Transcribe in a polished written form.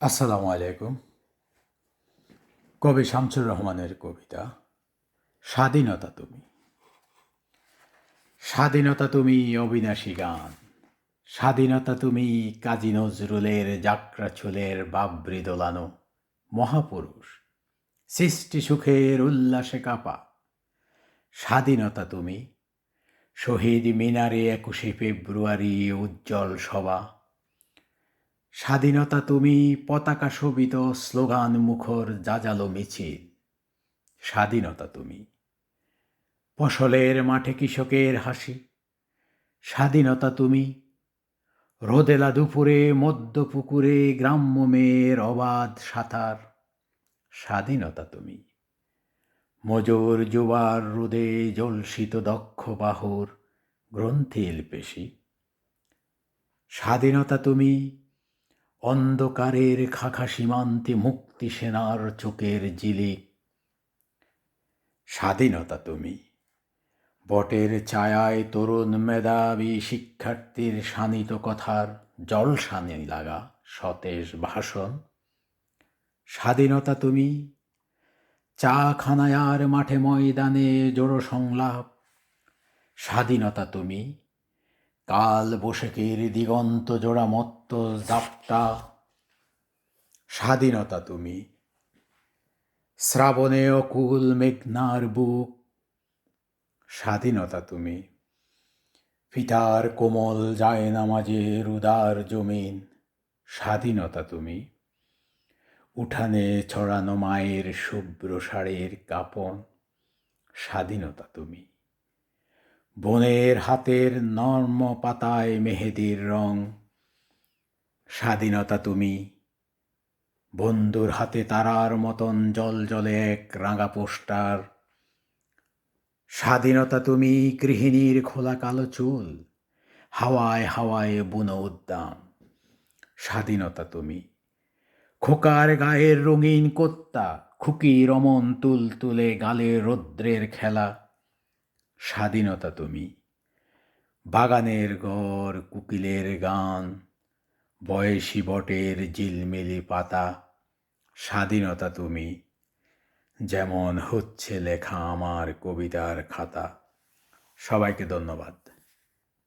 আসসালামু আলাইকুম। কবি শামসুর রহমানের কবিতা স্বাধীনতা তুমি। স্বাধীনতা তুমি অবিনাশী গান, স্বাধীনতা তুমি কাজী নজরুলের যাত্রাচুলের বাবরি দোলানো মহাপুরুষ, সৃষ্টি সুখের উল্লাসে কাপা। স্বাধীনতা তুমি শহীদ মিনারে ২১শে ফেব্রুয়ারি উজ্জ্বল সভা। স্বাধীনতা তুমি পতাকা শোভিত স্লোগান মুখর জাজালো মিছিল। স্বাধীনতা তুমি ফসলের মাঠে কৃষকের হাসি। স্বাধীনতা তুমি রোদেলা দুপুরে মধ্য পুকুরে গ্রাম্য মেয়ের অবাধ সাঁতার। স্বাধীনতা তুমি মজুর যুবার রোদে জলসিত দক্ষ বাহুর গ্রন্থিল পেশি। স্বাধীনতা তুমি অন্ধকারের খাখা সীমান্তে মুক্তি সেনার চোখের জিলিক। স্বাধীনতা তুমি বটের ছায়ায় তরুণ মেধাবী শিক্ষার্থীর শানিত কথার জলসানি লাগা সতেজ ভাষণ। স্বাধীনতা তুমি চা খানায়ার মাঠে ময়দানে জোড়ো সংলাপ। স্বাধীনতা তুমি কাল বৈশাখীর দিগন্ত জোড়া মত্ত জাপটা। স্বাধীনতা তুমি শ্রাবণে অকুল মেঘনার বুক। স্বাধীনতা তুমি পিতার কোমল জায়নামাজের উদার জমিন। স্বাধীনতা তুমি উঠানে ছড়ানো মায়ের শুভ্র শাড়ির কাপন। স্বাধীনতা তুমি বনের হাতের নর্ম পাতায় মেহেদির রং। স্বাধীনতা তুমি বন্ধুর হাতে তারার মতন জল জলে এক রাঙা পোস্টার। স্বাধীনতা তুমি গৃহিণীর খোলা কালো চুল, হাওয়ায় হাওয়ায় বুনো উদ্যান। স্বাধীনতা তুমি খোকার গায়ের রঙিন কোত্তা, খুকির অমন তুল তুলে গালে রৌদ্রের খেলা। স্বাধীনতা তুমি বাগানের ঘর কুকিলের গান, বয়সী বটের ঝিলমিলি পাতা। স্বাধীনতা তুমি যেমন হচ্ছে লেখা আমার কবিতার খাতা। সবাইকে ধন্যবাদ।